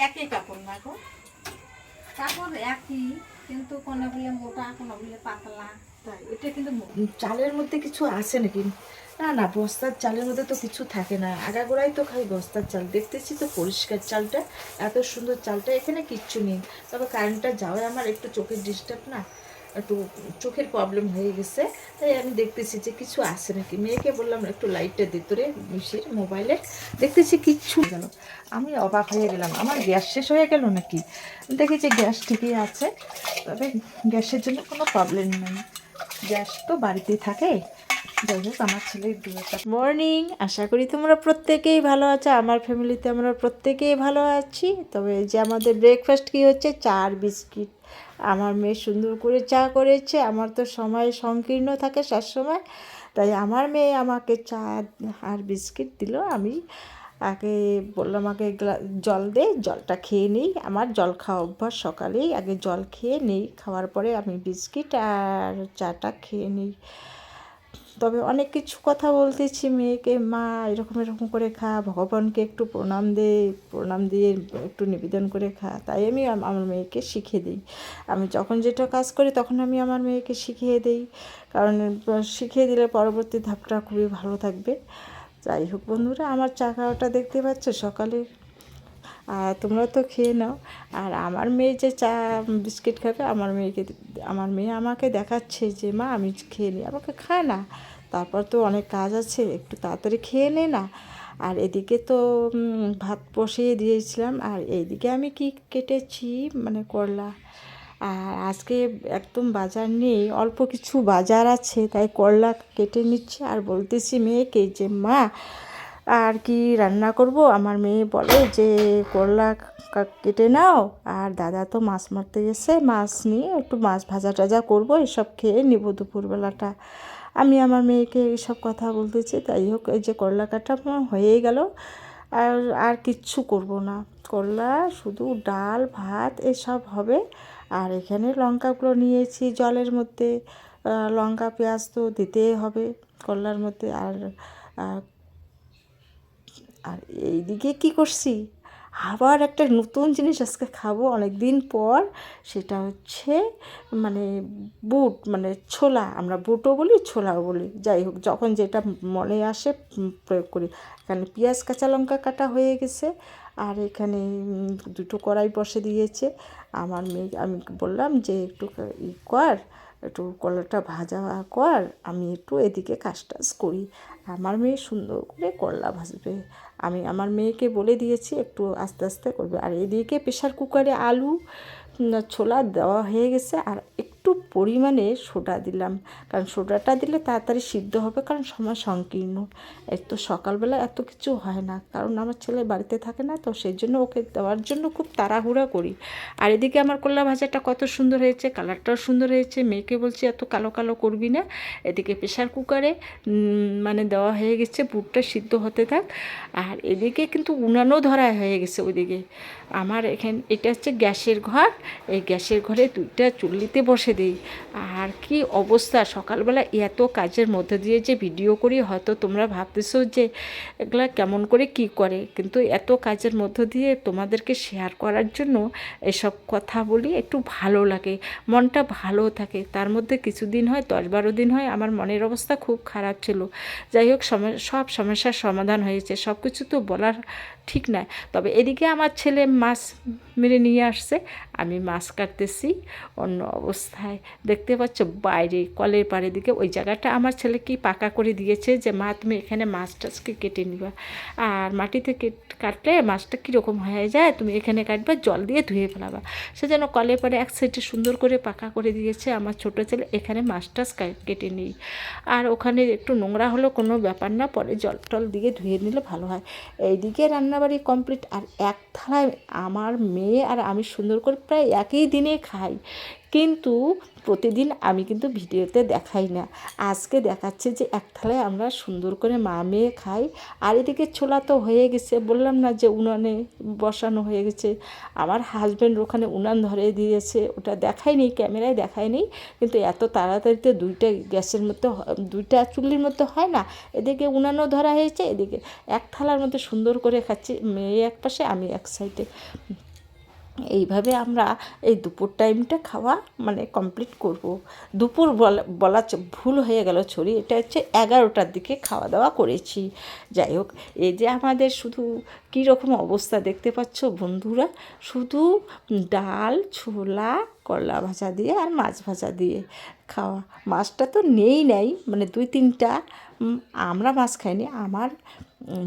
একই কাপড় না গো? কাপড় একই, কিন্তু কোনো বলে মোটা, কোনো বলে পাতলা। তাই এটা কিন্তু চালের মধ্যে কিছু আছে নাকি? না না, বস্তার চালের মধ্যে তো কিছু থাকে না, আগাগোড়াই তো খাই বস্তার চাল। দেখতেছি তো পরিষ্কার চালটা, এত সুন্দর চালটা, এখানে কিচ্ছু নেই। তবে কারেন্টটা যাওয়ায় আমার একটু চোখের ডিস্টার্ব না, একটু চোখের প্রবলেম হয়ে গেছে। তাই আমি দেখতেছি যে কিছু আছে নাকি। মেয়েকে বললাম একটু লাইটটা দিতে রে মিশিয়ে মোবাইলে, দেখতেছি কিচ্ছু গেল। আমি অবাক হয়ে গেলাম, আমার গ্যাস শেষ হয়ে গেল নাকি। দেখি যে গ্যাস ঠিকই আছে, তবে গ্যাসের জন্য কোনো প্রবলেম নেই, গ্যাস তো বাড়িতেই থাকে। যাই হোক, আমার ছেলের মর্নিং, আশা করি তোমরা প্রত্যেকেই ভালো আছো। আমার ফ্যামিলিতে আমরা প্রত্যেকেই ভালো আছি। তবে যে আমাদের ব্রেকফাস্ট কী হচ্ছে, চা আর বিস্কিট। আমার মেয়ে সুন্দর করে চা করেছে। আমার তো সময় সংকীর্ণ থাকে সবসময়, তাই আমার মেয়ে আমাকে চা আর বিস্কিট দিল। আমি আগে বললাম আগে জল দে, জলটা খেয়ে নিই। আমার জল খাওয়া অভ্যাস, সকালেই আগে জল খেয়ে নিই, খাওয়ার পরে আমি বিস্কিট আর চাটা খেয়ে নিই। তবে অনেক কিছু কথা বলতেছি মেয়েকে, মা এরকম এরকম করে খা, ভগবানকে একটু প্রণাম দে, প্রণাম দিয়ে একটু নিবেদন করে খা। তাই আমি আমার মেয়েকে শিখিয়ে দিই। আমি যখন যেটা কাজ করি তখন আমি আমার মেয়েকে শিখিয়ে দিই, কারণ শিখিয়ে দিলে পরবর্তী ধাপটা খুবই ভালো থাকবে। যাই হোক বন্ধুরা, আমার চা খাওয়াটা দেখতে পাচ্ছ সকালে, আর তোমরা তো খেয়ে নাও। আর আমার মেয়ে যে চা বিস্কিট খাবে, আমার মেয়ে আমাকে দেখাচ্ছে যে মা আমি খেয়ে নিই। আমাকে খায় না, তারপর তো অনেক কাজ আছে, একটু তাড়াতাড়ি খেয়ে নে না। আর এদিকে তো ভাত বসিয়ে দিয়েছিলাম, আর এইদিকে আমি কি কেটেছি, মানে করলা। আর আজকে একদম বাজার নেই, অল্প কিছু বাজার আছে, তাই করলা কেটে নিচ্ছি। আর বলতেছি মেয়েকে যে মা আর কি রান্না করব। আমার মেয়ে বলে যে করলা কেটে নাও, আর দাদা তো মাছ মারতে গেছে, মাছ নিয়ে একটু মাছ ভাজা টাজা করবো, এসব খেয়ে নিব দুপুরবেলাটা। আমি আমার মেয়েকে এইসব কথা বলতেছি। তাই হোক, এই যে করলা কাটা হয়েই গেল, আর আর কিচ্ছু করব না। করলা শুধু ডাল ভাত এসব হবে। আর এখানে লঙ্কাগুলো নিয়েছি জলের মধ্যে, লঙ্কা পেঁয়াজ তো দিতেই হবে করলার মধ্যে। আর আর এইদিকে কি করছি, আবার একটা নতুন জিনিস আজকে খাবো অনেক দিন পর। সেটা হচ্ছে মানে বুট, মানে ছোলা। আমরা বুটও বলি ছোলাও বলি, যাই হোক যখন যেটা মনে আসে প্রয়োগ করি। এখানে পেঁয়াজ কাঁচা লঙ্কা কাটা হয়ে গেছে, আর এখানে দুটো কড়াই বসে দিয়েছে আমার মেয়ে। আমি বললাম যে একটু কর, একটু করলাটা ভাজা কর, আমি একটু এদিকে কাজ টাজ করি। আমার মেয়ে সুন্দর করে করলা ভাজবে। আমি আমার মেয়েকে বলে দিয়েছি একটু আস্তে আস্তে করবে। আর এদিকে প্রেশার কুকারে আলু ছোলা দেওয়া হয়ে গেছে, আর একটু পরিমাণে সোডা দিলাম, কারণ সোডাটা দিলে তাড়াতাড়ি সিদ্ধ হবে, কারণ সময় সংকীর্ণ। এত সকালবেলা এত কিছু হয় না, কারণ আমার ছেলে বাড়িতে থাকে না, তো সেই জন্য ওকে দেওয়ার জন্য খুব তাড়াহুড়া করি। আর এদিকে আমার করলা ভাজাটা কত সুন্দর হয়েছে, কালারটাও সুন্দর হয়েছে। মেয়েকে বলছি এত কালো কালো করবি না। এদিকে প্রেশার কুকারে মানে দেওয়া হয়ে গেছে, বুটটা সিদ্ধ হতে থাক। আর এদিকে কিন্তু উনানও ধরা হয়ে গেছে ওইদিকে। আমার এটা হচ্ছে গ্যাসের ঘর, এই গ্যাসের ঘরে দুইটা চুল্লিতে বসে দিই। আর কি অবস্থা, সকালবেলা এত কাজের মধ্যে দিয়ে যে ভিডিও করি, হয়তো তোমরা ভাবতেছো যে এগুলা কেমন করে কি করে, কিন্তু এত কাজের মধ্য দিয়ে তোমাদেরকে শেয়ার করার জন্য এসব কথা বলি, একটু ভালো লাগে, মনটা ভালো থাকে। তার মধ্যে কিছুদিন হয়, 10-12 দিন হয় আমার মনের অবস্থা খুব খারাপ ছিল। যাই হোক, সব সমস্যার সমাধান হয়েছে। সব কিছু তো বলার ঠিক নয়। তবে এদিকে আমার ছেলে মাছ মেরে নিয়ে আসছে, আমি মাছ কাটতেছি অন্য অবস্থায়। দেখতে পাচ্ছ বাইরে কলের পাড়ের দিকে ওই জায়গাটা আমার ছেলে কি পাকা করে দিয়েছে যে মা তুমি এখানে মাছ টাছকে কেটে নিবা, আর মাটিতে কাটলে মাছটা কীরকম হয়ে যায়, তুমি এখানে কাটবা, জল দিয়ে ধুয়ে ফেলাবা। সেজন্য কলের পাড়ে এক সাইডে সুন্দর করে পাকা করে দিয়েছে আমার ছোটো ছেলে, এখানে মাছ টাছ কেটে নিই। আর ওখানে একটু নোংরা হলেও কোনো ব্যাপার না, পরে জল টল দিয়ে ধুয়ে নিলে ভালো হয়। এইদিকে রান্নাবাড়ি কমপ্লিট, আর এক থালায় আমার মেয়ে আর আমি সুন্দর করে প্রায় একই দিনে খাই। কিন্তু প্রতিদিন আমি কিন্তু ভিডিওতে দেখাই না, আজকে দেখাচ্ছে যে এক থালায় আমরা সুন্দর করে মা মেয়ে খাই। আর এদিকে ছোলা তো হয়ে গেছে, বললাম না যে উনানে বসানো হয়ে গেছে। আমার হাজব্যান্ড ওখানে উনান ধরে দিয়েছে, ওটা দেখায়নি, ক্যামেরায় দেখায়নি, কিন্তু এত তাড়াতাড়িতে দুইটা গ্যাসের মধ্যে, দুইটা চুল্লির মধ্যে হয় না। এদিকে উনানও ধরা হয়েছে, এদিকে এক থালার মধ্যে সুন্দর করে খাচ্ছি, মেয়ে এক পাশে আমি এক সাইডে। এইভাবে আমরা এই দুপুর টাইমটা খাওয়া মানে কমপ্লিট করব। দুপুর বলা ভুল হয়ে গেল, সরি, এটা হচ্ছে 11টার দিকে খাওয়া দাওয়া করেছি। যাই হোক, এই যে আমাদের শুধু কী রকম অবস্থা দেখতে পাচ্ছ বন্ধুরা, শুধু ডাল, ছোলা, করলা ভাজা দিয়ে আর মাছ ভাজা দিয়ে খাওয়া। মাছটা তো নেই মানে 2-3টা, আমরা মাছ খাইনি, আমার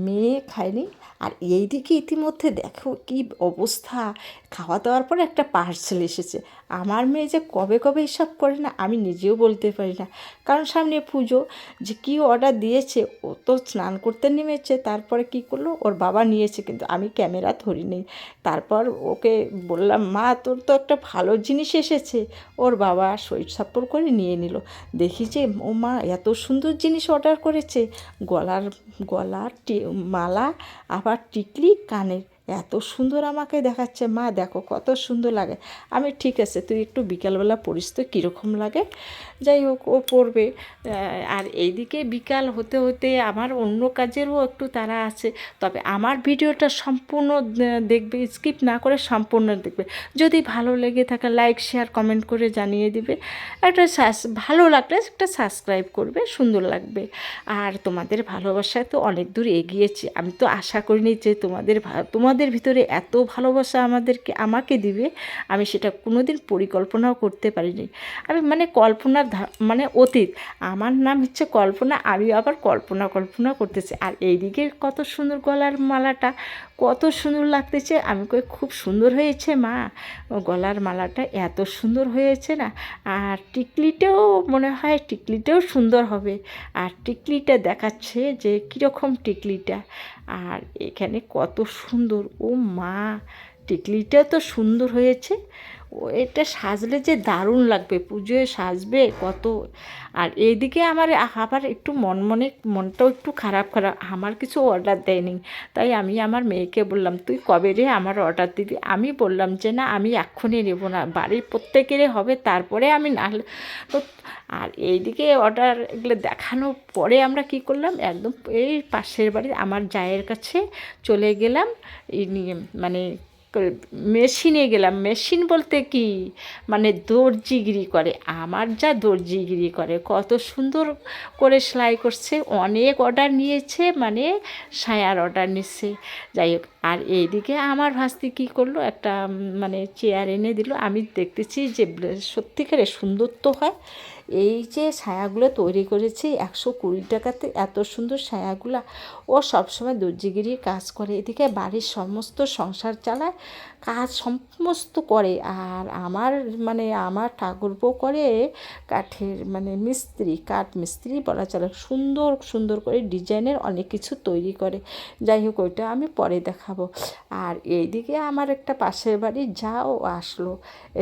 মেয়ে খায়নি। আর এই দিকে ইতিমধ্যে দেখো কি অবস্থা, খাওয়া দাওয়ার পরে একটা পার্সেল এসেছে। আমার মেয়ে যে কবে কবে এসব করে না আমি নিজেও বলতে পারি না, কারণ সামনে পুজো, যে কী অর্ডার দিয়েছে। ও তো স্নান করতে নেমেছে, তারপরে কি করলো, ওর বাবা নিয়েছে, কিন্তু আমি ক্যামেরা ধরিনি। তারপর ওকে বললাম, মা তোর তো একটা ভালো জিনিস এসেছে। ওর বাবা শরীর সাপড় করে নিয়ে নিল। দেখি যে ও মা এত সুন্দর জিনিস অর্ডার করেছে, গলার মালা, আবার টিকলি, কানের, এত সুন্দর আমাকে দেখাচ্ছে। মা দেখো কত সুন্দর লাগে। আমি ঠিক আছে, তুই একটু বিকালবেলা পড়িস তো কীরকম লাগে। যাই হোক, ও পড়বে। আর এইদিকে বিকাল হতে হতে আমার অন্য কাজেরও একটু তাড়া আছে। তবে আমার ভিডিওটা সম্পূর্ণ দেখবে, স্কিপ না করে সম্পূর্ণ দেখবে। যদি ভালো লেগে থাকে লাইক, শেয়ার, কমেন্ট করে জানিয়ে দিবে। একটা ভালো লাগলে একটা সাবস্ক্রাইব করবে, সুন্দর লাগবে। আর তোমাদের ভালোবাসায় তো অনেক দূর এগিয়েছি। আমি তো আশা করিনি যে তোমাদের ভিতরে এত ভালোবাসা আমাকে দিবে। আমি সেটা কোনোদিন পরিকল্পনাও করতে পারিনি। আমি মানে কল্পনার মানে অতীত। আমার নাম হচ্ছে কল্পনা, আমি আবার কল্পনা করতেছি। আর এইদিকে কত সুন্দর গলার মালাটা, কত সুন্দর লাগতেছে। আমি কই খুব সুন্দর হয়েছে মা, গলার মালাটা এত সুন্দর হয়েছে না। আর টিকলিটাও মনে হয় টিকলিটাও সুন্দর হবে। আর টিকলিটা দেখাচ্ছে যে কীরকম টিকলিটা। আর এখানে কত সুন্দর, ও মা, টিকলিটা তো সুন্দর হয়েছে। ও এটা সাজলে যে দারুণ লাগবে, পুজোয় সাজবে কত। আর এইদিকে আমার আবার একটু মনটাও একটু খারাপ, আমার কিছু অর্ডার দেয়নি। তাই আমি আমার মেয়েকে বললাম, তুই কবে রে আমার অর্ডার দিবি। আমি বললাম যে না, আমি এক্ষুনি নেবো না, বাড়ির প্রত্যেকেরই হবে, তারপরে আমি না হলে। আর এইদিকে অর্ডার এগুলো দেখানোর পরে আমরা কি করলাম, একদম এই পাশের বাড়ির আমার জায়ের কাছে চলে গেলাম। এই নিয়ে মানে মেশিনে গেলাম। মেশিন বলতে কি, মানে দর্জিগিরি করে, আমার যা দর্জিগিরি করে, কত সুন্দর করে সেলাই করছে। অনেক অর্ডার নিয়েছে, মানে সায়ার অর্ডার নিচ্ছে। যাই হোক, আর এইদিকে আমার ভাস্তি কী করলো, একটা মানে চেয়ার এনে দিল। আমি দেখতেছি যে সত্যিকারে সুন্দর তো হয়। এই যে ছায়াগুলো তৈরি করেছি 120 টাকাতে, এত সুন্দর ছায়াগুলা। ও সবসময় দর্জিগিরির কাজ করে, এদিকে বাড়ির সমস্ত সংসার চালায়, কাজ সমস্ত করে। আর আমার ঠাকুরপো করে কাঠের মানে মিস্ত্রি, কাঠ মিস্ত্রি বলা চলে। সুন্দর সুন্দর করে ডিজাইনের অনেক কিছু তৈরি করে। যাই হোক, ওইটা আমি পরে দেখাবো। আর এইদিকে আমার একটা পাশের বাড়ি যাও আসলো,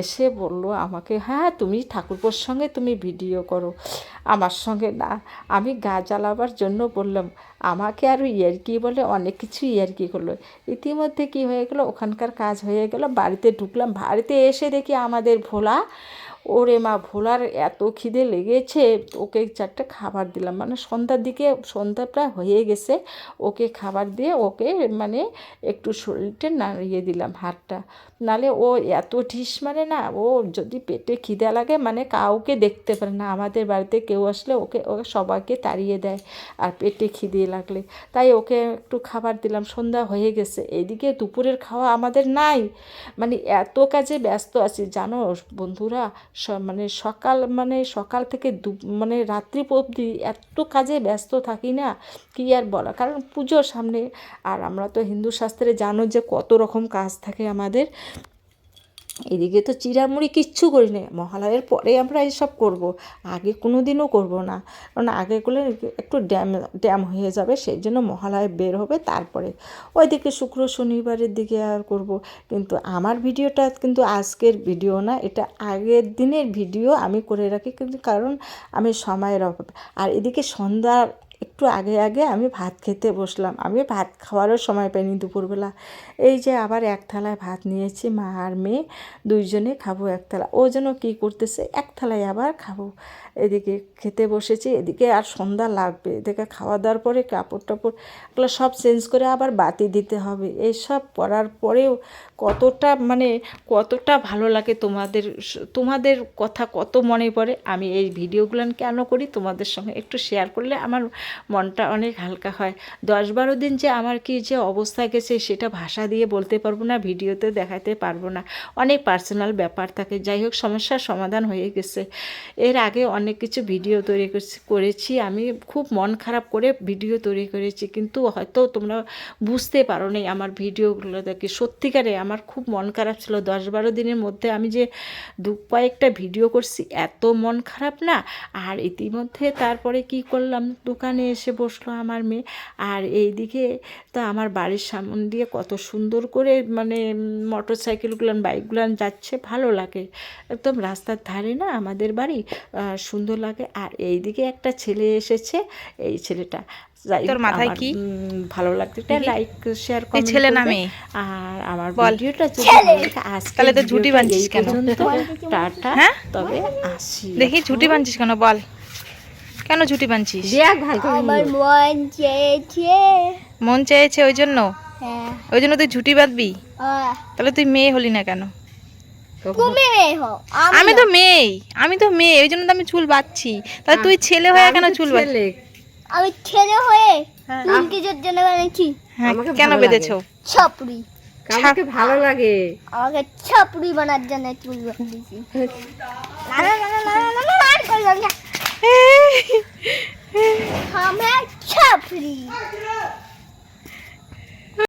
এসে বলল আমাকে, হ্যাঁ তুমি ঠাকুরপোর সঙ্গে তুমি ভিডিও করো, আমার সঙ্গে না। আমি গা জ্বালাবার জন্য বললাম, আমাকে আরও ইয়ার্কি বলে অনেক কিছু ইয়ার্কি করলো। ইতিমধ্যে কি হয়ে গেল, ওখানকার কাজ হয়ে গেল, বাড়িতে ঢুকলাম। বাড়িতে এসে দেখি আমাদের ভোলা, ওরে মা, ভোলার এত খিদে লেগেছে, ওকে 4টা খাবার দিলাম। মানে সন্ধ্যার দিকে, সন্ধ্যা প্রায় হয়ে গেছে, ওকে খাবার দিয়ে ওকে মানে একটু শরীরটা নাড়িয়ে দিলাম, হাতটা। নালে ও এত ঢিস মানে না, ও যদি পেটে খিদে লাগে মানে কাউকে দেখতে পারে না। আমাদের বাড়িতে কেউ আসলে ওকে সবাইকে তাড়িয়ে দেয় আর পেটে খিদে লাগলে। তাই ওকে একটু খাবার দিলাম। সন্ধ্যা হয়ে গেছে, এদিকে দুপুরের খাওয়া আমাদের নাই। মানে এত কাজে ব্যস্ত আছি জানো বন্ধুরা, সকাল থেকে মানে রাত্রি অবধি এত কাজে ব্যস্ত থাকি না, কি আর বলা। কারণ পুজোর সামনে, আর আমরা তো হিন্দু শাস্ত্রে জানো যে কত রকম কাজ থাকে আমাদের। এদিকে তো চিড়ামুড়ি কিচ্ছু করি না, মহালয়ের পরে আমরা এসব করব, আগে কোনো দিনও করব না। কারণ আগে করলে একটু ড্যাম হয়ে যাবে, সেই জন্য মহালয়ে বের হবে, তারপরে ওইদিকে শুক্র শনিবারের দিকে আর করব। কিন্তু আমার ভিডিওটা কিন্তু আজকের ভিডিও না, এটা আগের দিনের ভিডিও আমি করে রাখি, কিন্তু কারণ আমি সময়ের অভাব। আর এদিকে সন্ধ্যার একটু একটু আগে আগে আমি ভাত খেতে বসলাম। আমি ভাত খাওয়ারও সময় পাইনি দুপুরবেলা। এই যে আবার এক থালায় ভাত নিয়েছি, মা আর মেয়ে দুইজনে খাবো এক থালা। ও যেন কী করতেছে, এক থালায় আবার খাবো। এদিকে খেতে বসেছি, এদিকে আর সন্ধ্যা লাগবে। এদিকে খাওয়া দাওয়ার পরে কাপড় টাপড় এগুলো সব চেঞ্জ করে আবার বাতি দিতে হবে। এইসব করার পরেও কতটা ভালো লাগে তোমাদের কথা কত মনে পড়ে। আমি এই ভিডিওগুলো কেন করি, তোমাদের সঙ্গে একটু শেয়ার করলে আমার মনটা অনেক হালকা হয়। 10-12 দিন যে আমার কি যে অবস্থা গেছে সেটা ভাষা দিয়ে বলতে পারবো না, ভিডিওতে দেখাতে পারবো না। অনেক পার্সোনাল ব্যাপার থাকে। যাই হোক, সমস্যার সমাধান হয়ে গেছে। এর আগে অনেক কিছু ভিডিও তৈরি করেছি, আমি খুব মন খারাপ করে ভিডিও তৈরি করেছি, কিন্তু হয়তো তোমরা বুঝতে পারো নি আমার ভিডিওগুলো দেখে। সত্যিকারে আমার খুব মন খারাপ ছিল। 10-12 দিনের মধ্যে আমি যে কয়েকটা ভিডিও করছি, এত মন খারাপ না। আর ইতিমধ্যে তারপরে কি করলাম, দোকানে এসে বসলো আমার মেয়ে। আর এইদিকে তো আমার বাড়ির সামনে দিয়ে কত সুন্দর করে মোটর সাইকেলগুলো বাইকগুলো যাচ্ছে, ভালো লাগে। একদম রাস্তার ধারে না আমাদের বাড়ি, সুন্দর লাগে। আর এইদিকে একটা ছেলে এসেছে, এই ছেলেটা তোর মাথায় কি ভালো লাগছে, লাইক শেয়ার এই ছেলে নামে। আর আমার বল। ভিডিওটা যদি ভালো লাগে, আজকে তাহলে তো ঝুটি বাঁধছিস কেন? টাটা, হ্যাঁ? তবে আসি। দেখি ঝুটি বাঁধছিস কেন, বল কেন ঝুটি বাঁধছিস? আমার মন চেয়েছে। মন চেয়েছে ওই জন্য? হ্যাঁ। ওই জন্য তুই ঝুটি বাঁধবি? আহ, তাহলে তুই মেয়ে হলি না কেন? তুমি মেয়ে হও, আমি তো মেয়ে, ওই জন্য তো আমি চুল বাঁধছি। তাহলে তুই ছেলে হয়ে কেন চুল বাঁধছিস? আমি ছেলে হয়ে চুল কিছুর জন্য বানিয়েছি। হ্যাঁ, কেন বেঁধেছো? ছাপড়ি। আমাকে ভালো লাগে। আমাকে ছাপড়ি বানার জন্য চুল বানিয়েছি। না না না না না না না, আর করলাম না। আমরা ছাপড়ি।